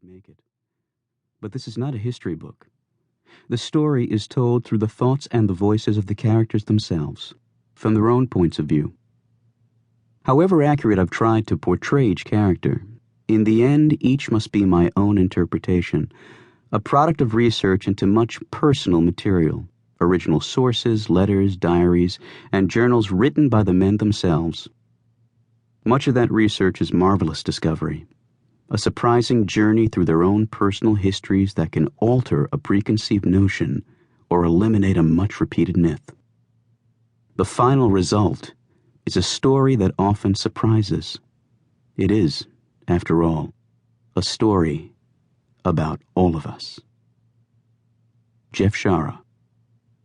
make it. But this is not a history book. The story is told through the thoughts and the voices of the characters themselves, from their own points of view. However accurate I've tried to portray each character, in the end each must be my own interpretation, a product of research into much personal material, original sources, letters, diaries, and journals written by the men themselves. Much of that research is marvelous discovery, a surprising journey through their own personal histories that can alter a preconceived notion or eliminate a much-repeated myth. The final result is a story that often surprises. It is, after all, a story about all of us. Jeff Shaara,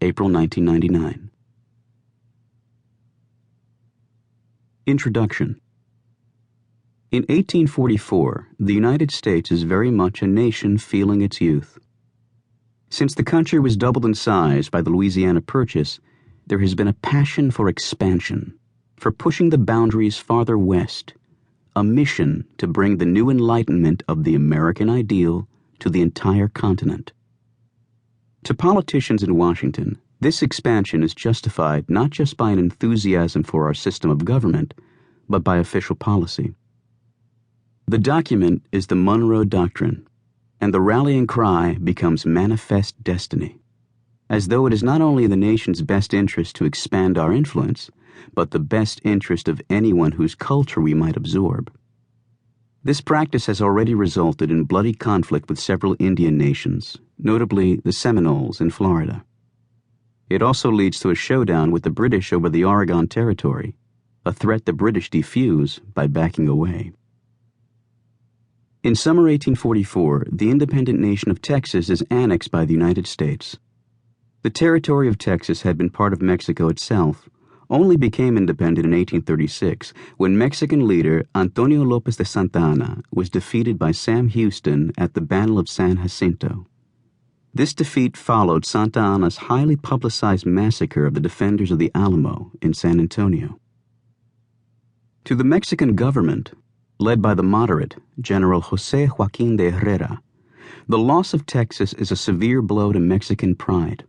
April 1999. Introduction. In 1844, the United States is very much a nation feeling its youth. Since the country was doubled in size by the Louisiana Purchase, there has been a passion for expansion, for pushing the boundaries farther west, a mission to bring the new enlightenment of the American ideal to the entire continent. To politicians in Washington, this expansion is justified not just by an enthusiasm for our system of government, but by official policy. The document is the Monroe Doctrine, and the rallying cry becomes manifest destiny, as though it is not only in the nation's best interest to expand our influence, but the best interest of anyone whose culture we might absorb. This practice has already resulted in bloody conflict with several Indian nations, notably the Seminoles in Florida. It also leads to a showdown with the British over the Oregon Territory, a threat the British defuse by backing away. In summer 1844, the independent nation of Texas is annexed by the United States. The territory of Texas had been part of Mexico itself, only became independent in 1836 when Mexican leader Antonio Lopez de Santa Anna was defeated by Sam Houston at the Battle of San Jacinto. This defeat followed Santa Anna's highly publicized massacre of the defenders of the Alamo in San Antonio. To the Mexican government, led by the moderate General José Joaquín de Herrera, the loss of Texas is a severe blow to Mexican pride.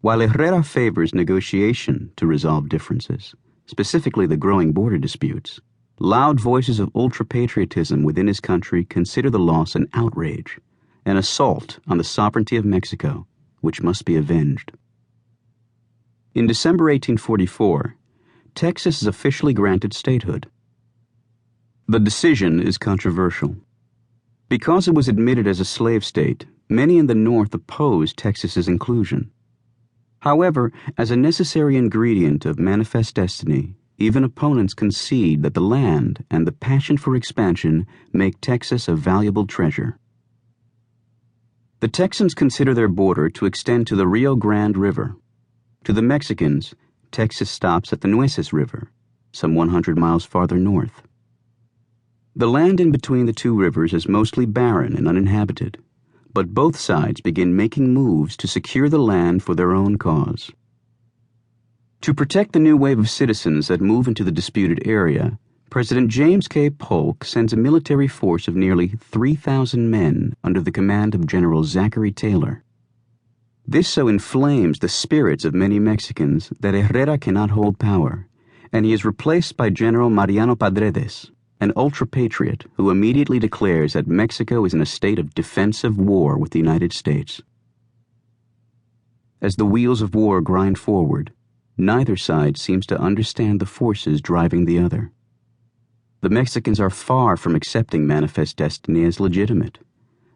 While Herrera favors negotiation to resolve differences, specifically the growing border disputes, loud voices of ultra-patriotism within his country consider the loss an outrage, an assault on the sovereignty of Mexico, which must be avenged. In December 1844, Texas is officially granted statehood. The decision is controversial. Because it was admitted as a slave state, many in the North opposed Texas's inclusion. However, as a necessary ingredient of manifest destiny, even opponents concede that the land and the passion for expansion make Texas a valuable treasure. The Texans consider their border to extend to the Rio Grande River. To the Mexicans, Texas stops at the Nueces River, some 100 miles farther north. The land in between the two rivers is mostly barren and uninhabited, but both sides begin making moves to secure the land for their own cause. To protect the new wave of citizens that move into the disputed area, President James K. Polk sends a military force of nearly 3,000 men under the command of General Zachary Taylor. This so inflames the spirits of many Mexicans that Herrera cannot hold power, and he is replaced by General Mariano Padredes, an ultra-patriot who immediately declares that Mexico is in a state of defensive war with the United States. As the wheels of war grind forward, neither side seems to understand the forces driving the other. The Mexicans are far from accepting manifest destiny as legitimate,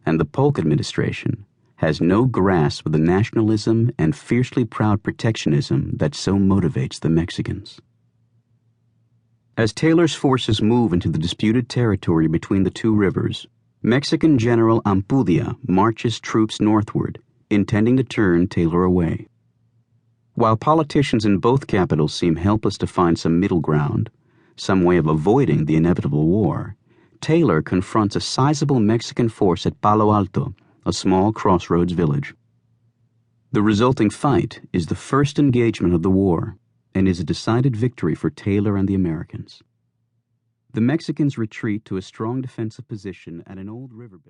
and the Polk administration has no grasp of the nationalism and fiercely proud protectionism that so motivates the Mexicans. As Taylor's forces move into the disputed territory between the two rivers, Mexican General Ampudia marches troops northward, intending to turn Taylor away. While politicians in both capitals seem helpless to find some middle ground, some way of avoiding the inevitable war, Taylor confronts a sizable Mexican force at Palo Alto, a small crossroads village. The resulting fight is the first engagement of the war, and is a decided victory for Taylor and the Americans. The Mexicans retreat to a strong defensive position at an old riverbed.